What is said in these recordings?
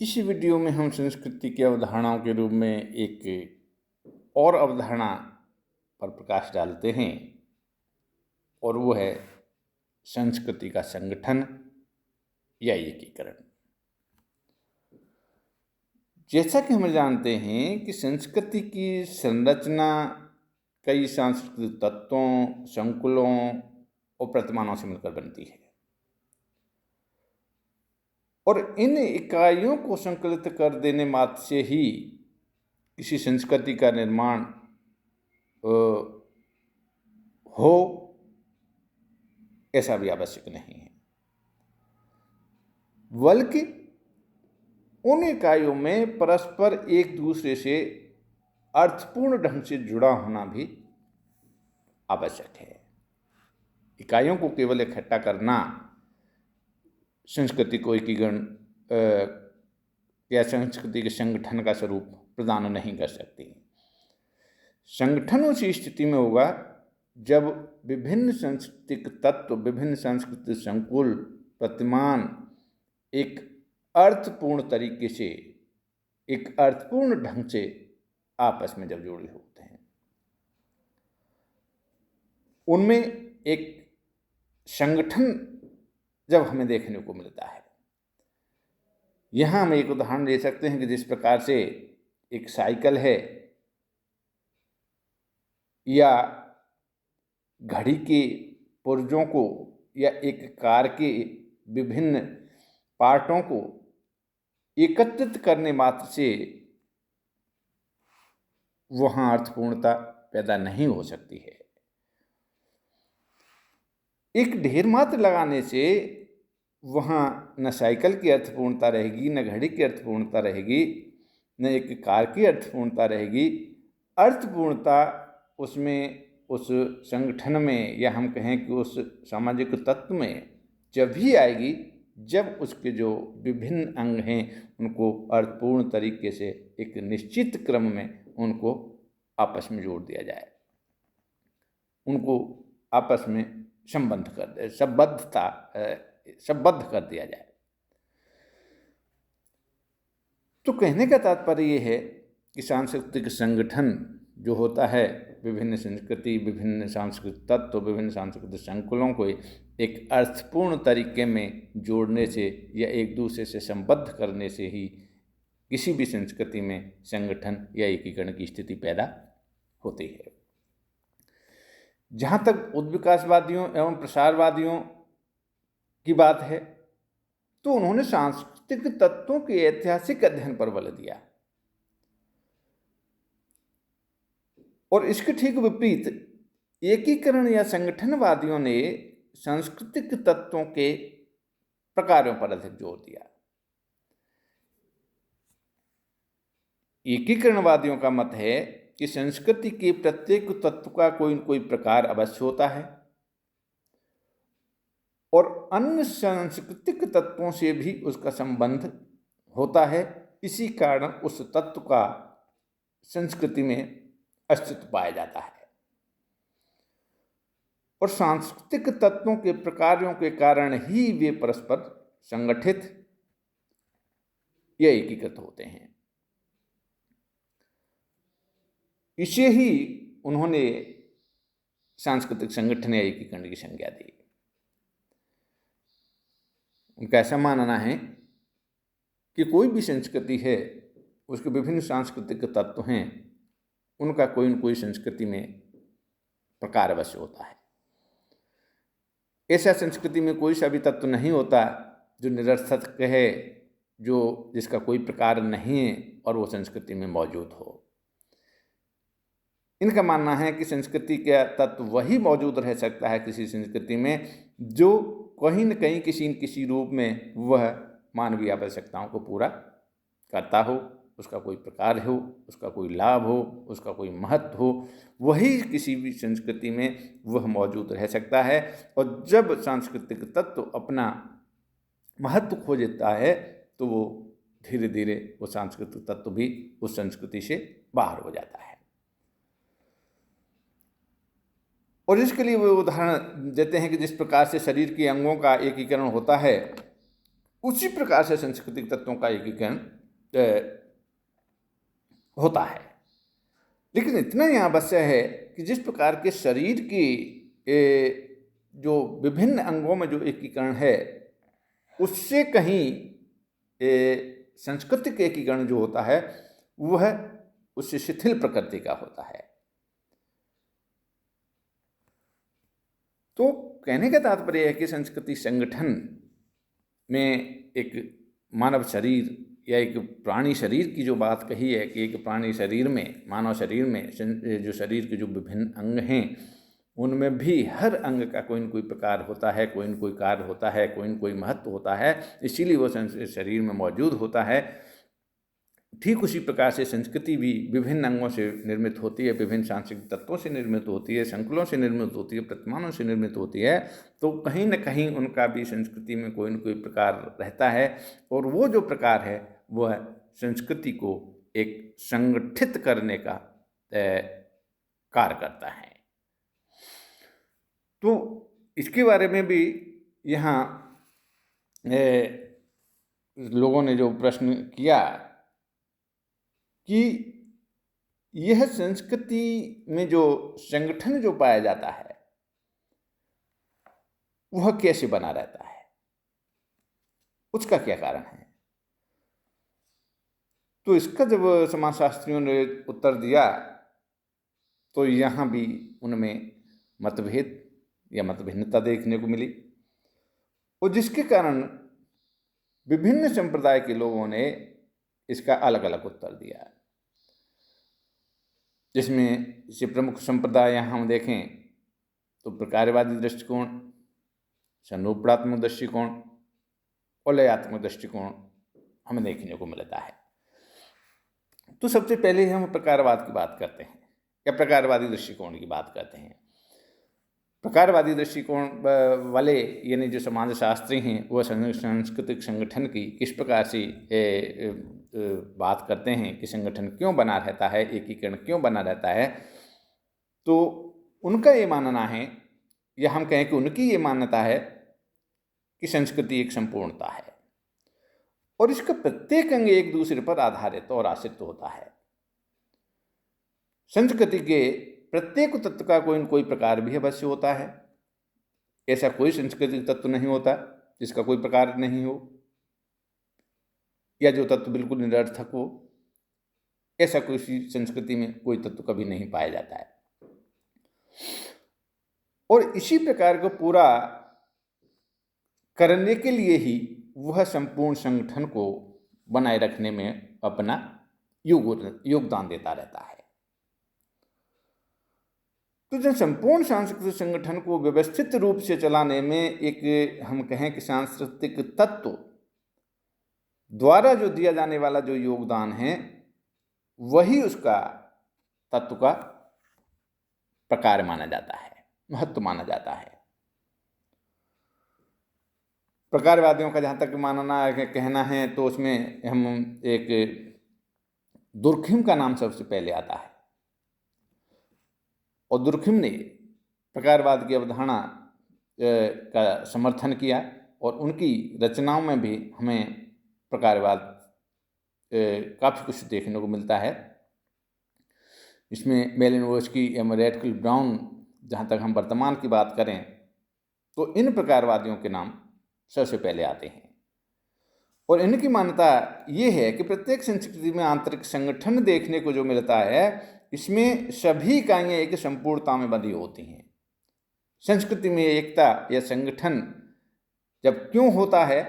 इस वीडियो में हम संस्कृति की अवधारणाओं के रूप में एक और अवधारणा पर प्रकाश डालते हैं और वो है संस्कृति का संगठन या एकीकरण। जैसा कि हम जानते हैं कि संस्कृति की संरचना कई सांस्कृतिक तत्वों, संकुलों और प्रतिमानों से मिलकर बनती है और इन इकाइयों को संकलित कर देने मात्र से ही किसी संस्कृति का निर्माण हो ऐसा भी आवश्यक नहीं है, बल्कि उन इकाइयों में परस्पर एक दूसरे से अर्थपूर्ण ढंग से जुड़ा होना भी आवश्यक है। इकाइयों को केवल इकट्ठा करना संस्कृति को एकीकरण या संस्कृति के संगठन का स्वरूप प्रदान नहीं कर सकती। संगठन उसी स्थिति में होगा जब विभिन्न सांस्कृतिक तत्व, विभिन्न सांस्कृतिक संकुल, प्रतिमान एक अर्थपूर्ण तरीके से, एक अर्थपूर्ण ढंग से आपस में जब जुड़े होते हैं, उनमें एक संगठन जब हमें देखने को मिलता है। यहाँ हम एक उदाहरण ले सकते हैं कि जिस प्रकार से एक साइकिल है या घड़ी के पुर्जों को या एक कार के विभिन्न पार्टों को एकत्रित करने मात्र से वहाँ अर्थपूर्णता पैदा नहीं हो सकती है। एक ढेर मात्र लगाने से वहाँ न साइकिल की अर्थपूर्णता रहेगी, न घड़ी की अर्थपूर्णता रहेगी, न एक कार की अर्थपूर्णता रहेगी। अर्थपूर्णता उसमें, उस संगठन में, या हम कहें कि उस सामाजिक तत्व में जब भी आएगी जब उसके जो विभिन्न अंग हैं उनको अर्थपूर्ण तरीके से एक निश्चित क्रम में उनको आपस में जोड़ दिया जाए, उनको आपस में संबद्ध कर दिया जाए। तो कहने का तात्पर्य ये है कि सांस्कृतिक संगठन जो होता है, विभिन्न संस्कृति, विभिन्न सांस्कृतिक तत्व, विभिन्न सांस्कृतिक संकुलों को एक अर्थपूर्ण तरीके में जोड़ने से या एक दूसरे से संबद्ध करने से ही किसी भी संस्कृति में संगठन या एकीकरण की स्थिति पैदा होती है। जहाँ तक उद्विकासवादियों एवं प्रसारवादियों की बात है, तो उन्होंने सांस्कृतिक तत्वों के ऐतिहासिक अध्ययन पर बल दिया और इसके ठीक विपरीत एकीकरण या संगठनवादियों ने सांस्कृतिक तत्वों के प्रकारों पर अधिक जोर दिया। एकीकरणवादियों का मत है कि संस्कृति के प्रत्येक तत्व का कोई न कोई प्रकार अवश्य होता है और अन्य सांस्कृतिक तत्वों से भी उसका संबंध होता है। इसी कारण उस तत्व का संस्कृति में अस्तित्व पाया जाता है और सांस्कृतिक तत्वों के प्रकारों के कारण ही वे परस्पर संगठित या एकीकृत होते हैं। इसे ही उन्होंने सांस्कृतिक संगठन या एकीकरण की संज्ञा दी। उनका ऐसा मानना है कि कोई भी संस्कृति है, उसके विभिन्न सांस्कृतिक तत्व हैं, उनका कोई न कोई संस्कृति में प्रकार अवश्य होता है। ऐसा संस्कृति में कोई सा भी तत्व नहीं होता जो निरर्थक है, जो जिसका कोई प्रकार नहीं है और वो संस्कृति में मौजूद हो। इनका मानना है कि संस्कृति का तत्व वही मौजूद रह सकता है किसी संस्कृति में जो कहीं न कहीं किसी न किसी रूप में वह मानवीय आवश्यकताओं को पूरा करता हो, उसका कोई प्रकार हो, उसका कोई लाभ हो, उसका कोई महत्व हो, वही किसी भी संस्कृति में वह मौजूद रह सकता है। और जब सांस्कृतिक तत्व अपना महत्व खो देता है तो वो धीरे धीरे वो सांस्कृतिक तत्व भी उस संस्कृति से बाहर हो जाता है। और इसके लिए वो उदाहरण देते हैं कि जिस प्रकार से शरीर के अंगों का एकीकरण होता है उसी प्रकार से सांस्कृतिक तत्वों का एकीकरण होता है। लेकिन इतना ही आवश्यक है कि जिस प्रकार के शरीर की जो विभिन्न अंगों में जो एकीकरण है, उससे कहीं सांस्कृतिक एकीकरण जो होता है वह उससे शिथिल प्रकृति का होता है। तो कहने का तात्पर्य है कि संस्कृति संगठन में एक मानव शरीर या एक प्राणी शरीर की जो बात कही है कि एक प्राणी शरीर में, मानव शरीर में जो शरीर के जो विभिन्न अंग हैं उनमें भी हर अंग का कोई न कोई प्रकार होता है, कोई न कोई कार्य होता है, कोई न कोई महत्व होता है, इसीलिए वो शरीर में मौजूद होता है। ठीक उसी प्रकार से संस्कृति भी विभिन्न अंगों से निर्मित होती है, विभिन्न सांस्कृतिक तत्वों से निर्मित होती है, संकुलों से निर्मित होती है, प्रतिमानों से निर्मित होती है। तो कहीं न कहीं उनका भी संस्कृति में कोई न कोई प्रकार रहता है, और वो जो प्रकार है वह संस्कृति को एक संगठित करने का कार्य करता है। तो इसके बारे में भी यहाँ लोगों ने जो प्रश्न किया कि यह संस्कृति में जो संगठन जो पाया जाता है वह कैसे बना रहता है, उसका क्या कारण है। तो इसका जब समाजशास्त्रियों ने उत्तर दिया तो यहाँ भी उनमें मतभेद या मतभिन्नता देखने को मिली, और जिसके कारण विभिन्न संप्रदाय के लोगों ने इसका अलग अलग उत्तर दिया। जिसमें से प्रमुख संप्रदाय यहाँ हम देखें तो प्रकारवादी दृष्टिकोण, संरूपणात्मक दृष्टिकोण और लयात्मक दृष्टिकोण हमें देखने को मिलता है। तो सबसे पहले हम प्रकारवाद की बात करते हैं या प्रकारवादी दृष्टिकोण की बात करते हैं। प्रकारवादी दृष्टिकोण वाले यानी जो समाजशास्त्री हैं वह सांस्कृतिक संगठन की किस प्रकार से बात करते हैं कि संगठन क्यों बना रहता है, एकीकरण क्यों बना रहता है। तो उनका ये मानना है, या हम कहें कि उनकी ये मान्यता है कि संस्कृति एक संपूर्णता है और इसका प्रत्येक अंग एक दूसरे पर आधारित और आश्रित होता है। संस्कृति के प्रत्येक तत्व का कोई न कोई प्रकार भी अवश्य होता है। ऐसा कोई सांस्कृतिक तत्व नहीं होता जिसका कोई प्रकार नहीं हो, या जो तत्व बिल्कुल निरर्थक हो। ऐसा कोई संस्कृति में कोई तत्व कभी नहीं पाया जाता है। और इसी प्रकार को पूरा करने के लिए ही वह संपूर्ण संगठन को बनाए रखने में अपना योगदान देता रहता है। तो जब संपूर्ण सांस्कृतिक संगठन को व्यवस्थित रूप से चलाने में एक हम कहें कि सांस्कृतिक तत्व द्वारा जो दिया जाने वाला जो योगदान है वही उसका तत्व का प्रकार माना जाता है, महत्व माना जाता है। प्रकारवादियों का जहाँ तक मानना कहना है तो उसमें हम एक दुर्खिम का नाम सबसे पहले आता है, और दुर्खिम ने प्रकारवाद की अवधारणा का समर्थन किया और उनकी रचनाओं में भी हमें प्रकारवाद काफ़ी कुछ देखने को मिलता है। इसमें मेलिनोवस्की या रैडक्लिफ ब्राउन, जहाँ तक हम वर्तमान की बात करें तो इन प्रकारवादियों के नाम सबसे पहले आते हैं। और इनकी मान्यता ये है कि प्रत्येक संस्कृति में आंतरिक संगठन देखने को जो मिलता है इसमें सभी इकाइयाँ एक संपूर्णता में बंधी होती हैं। संस्कृति में एकता या संगठन जब क्यों होता है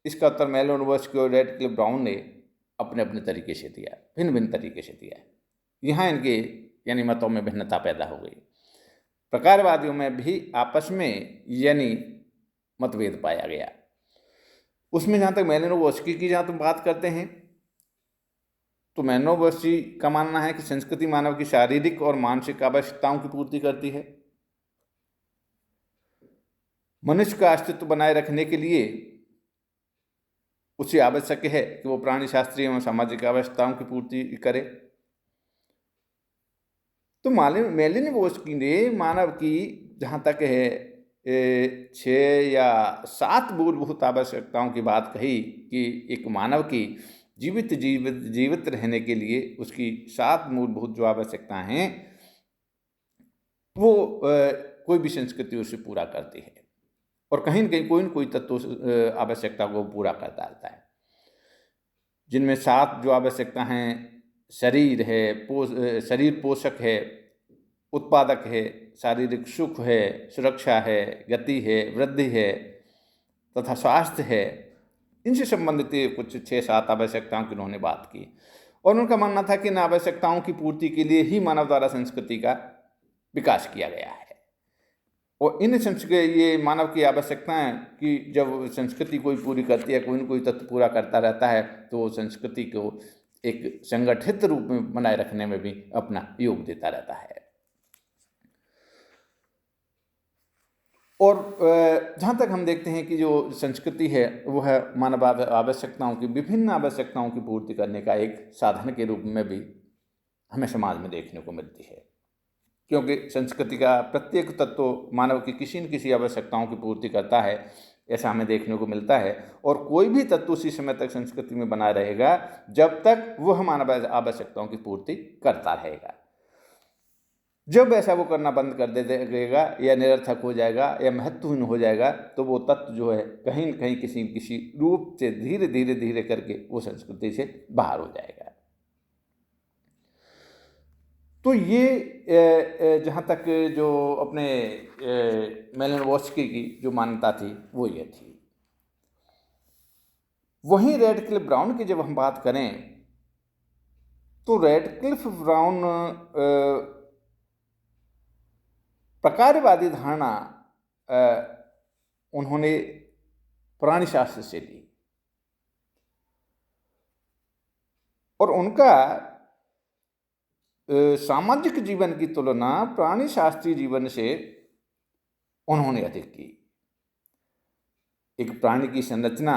इसका उत्तर मेलिनोवस्की और रैडक्लिफ ब्राउन ने अपने अपने तरीके से दिया, भिन्न भिन्न तरीके से दिया। यहाँ इनके यानी मतों में भिन्नता पैदा हो गई। प्रकारवादियों में भी आपस में यानी मतभेद पाया गया। उसमें जहाँ तक मेलिनोवस्की की जहाँ तक बात करते हैं तो मेलिनोवस्की का मानना है कि संस्कृति मानव की शारीरिक और मानसिक आवश्यकताओं की पूर्ति करती है। मनुष्य का अस्तित्व बनाए रखने के लिए उसे आवश्यक है कि वो प्राणी शास्त्रीय एवं सामाजिक आवश्यकताओं की पूर्ति करे। तो मेलिनोवस्की ने मानव की जहाँ तक है 6 या 7 मूलभूत आवश्यकताओं की बात कही कि एक मानव की जीवित रहने के लिए उसकी 7 मूलभूत जो आवश्यकताएं हैं वो कोई भी संस्कृति उसे पूरा करती है, और कहीं न कोई तत्व उस आवश्यकता को पूरा करता रहता है। जिनमें 7 जो आवश्यकता हैं, शरीर है, शरीर पोषक है, उत्पादक है, शारीरिक सुख है, सुरक्षा है, गति है, वृद्धि है तथा स्वास्थ्य है। इनसे संबंधित कुछ 6-7 आवश्यकताओं की उन्होंने बात की, और उनका मानना था कि इन आवश्यकताओं की पूर्ति के लिए ही मानव द्वारा संस्कृति का विकास किया गया है। और इन ये मानव की आवश्यकताएं कि जब संस्कृति कोई पूरी करती है, कोई न कोई तत्व पूरा करता रहता है, तो संस्कृति को एक संगठित रूप में बनाए रखने में भी अपना योग देता रहता है। और जहाँ तक हम देखते हैं कि जो संस्कृति है वह मानव आवश्यकताओं की, विभिन्न आवश्यकताओं की पूर्ति करने का एक साधन के रूप में भी हमें समाज में देखने को मिलती है, क्योंकि संस्कृति का प्रत्येक तत्व मानव की किसी न किसी आवश्यकताओं की पूर्ति करता है, ऐसा हमें देखने को मिलता है। और कोई भी तत्व उसी समय तक संस्कृति में बना रहेगा जब तक वह मानव आवश्यकताओं की पूर्ति करता रहेगा। जब ऐसा वो करना बंद कर देगा या निरर्थक हो जाएगा या महत्वहीन हो जाएगा, तो वो तत्व जो है कहीं न कहीं किसी रूप से धीरे करके वो संस्कृति से बाहर हो जाएगा। तो ये जहाँ तक जो अपने मेलिनोवस्की की जो मान्यता थी वो ये थी। वहीं रेडक्लिफ ब्राउन की जब हम बात करें तो रेडक्लिफ ब्राउन प्रकारवादी धारणा उन्होंने प्राणी शास्त्र से ली, और उनका सामाजिक जीवन की तुलना प्राणी शास्त्रीय जीवन से उन्होंने अधिक की। एक प्राणी की संरचना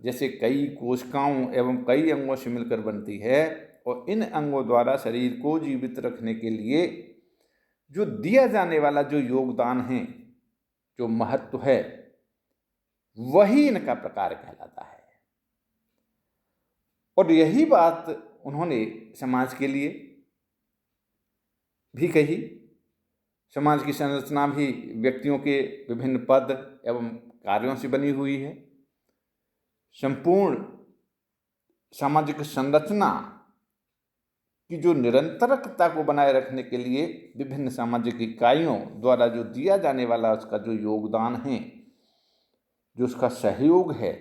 जैसे कई कोशिकाओं एवं कई अंगों से मिलकर बनती है, और इन अंगों द्वारा शरीर को जीवित रखने के लिए जो दिया जाने वाला जो योगदान है, जो महत्व है, वही इनका प्रकार कहलाता है। और यही बात उन्होंने समाज के लिए भी कही। समाज की संरचना भी व्यक्तियों के विभिन्न पद एवं कार्यों से बनी हुई है। संपूर्ण सामाजिक संरचना की जो निरंतरता को बनाए रखने के लिए विभिन्न सामाजिक इकाइयों द्वारा जो दिया जाने वाला उसका जो योगदान है, जो उसका सहयोग है,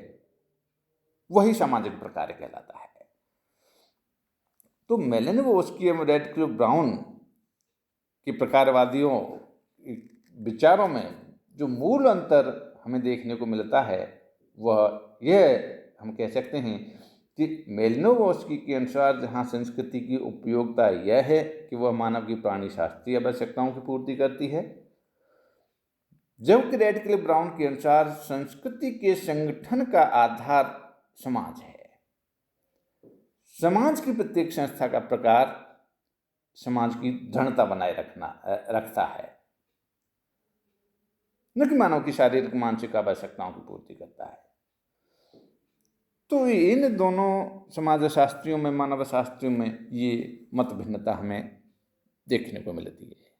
वही सामाजिक प्रकार कहलाता है। तो मेलिनोवस्की एवं रेडक्लिफ ब्राउन के प्रकारवादियों विचारों में जो मूल अंतर हमें देखने को मिलता है वह यह हम कह सकते हैं कि मेलिनोवस्की के अनुसार जहाँ संस्कृति की उपयोगिता यह है कि वह मानव की प्राणी शास्त्रीय आवश्यकताओं की पूर्ति करती है, जबकि रेडक्लिफ ब्राउन के अनुसार संस्कृति के संगठन का आधार समाज है। समाज की प्रत्येक संस्था का प्रकार समाज की दृढ़ता बनाए रखता है, न कि मानव की शारीरिक मानसिक आवश्यकताओं की पूर्ति करता है। तो इन दोनों समाजशास्त्रियों में, मानव शास्त्रियों में ये मत भिन्नता हमें देखने को मिलती है।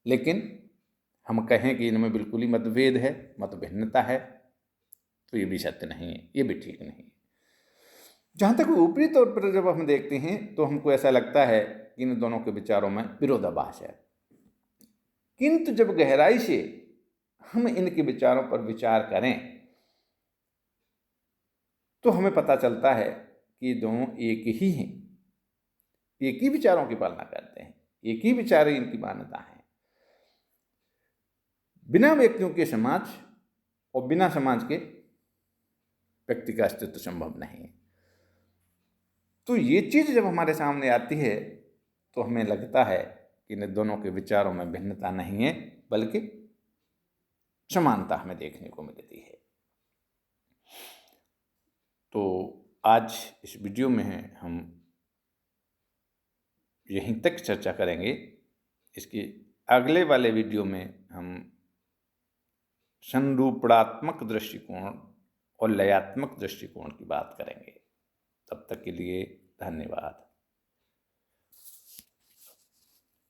लेकिन हम कहें कि इनमें बिल्कुल ही मतभेद है, मत भिन्नता है, तो ये भी सत्य नहीं है, ये भी ठीक नहीं है। जहाँ तक ऊपरी तौर पर जब हम देखते हैं तो हमको ऐसा लगता है कि इन दोनों के विचारों में विरोधाभास है, किंतु जब गहराई से हम इनके विचारों पर विचार करें तो हमें पता चलता है कि दोनों एक ही हैं, एक ही विचारों की पालना करते हैं, एक ही विचार इनकी मान्यता है। बिना व्यक्तियों के समाज और बिना समाज के व्यक्ति का अस्तित्व संभव नहीं है। तो ये चीज़ जब हमारे सामने आती है तो हमें लगता है कि इन दोनों के विचारों में भिन्नता नहीं है, बल्कि समानता हमें देखने को मिलती है। तो आज इस वीडियो में हम यहीं तक चर्चा करेंगे। इसके अगले वाले वीडियो में हम संरूपणात्मक दृष्टिकोण और लयात्मक दृष्टिकोण की बात करेंगे। तब तक के लिए धन्यवाद।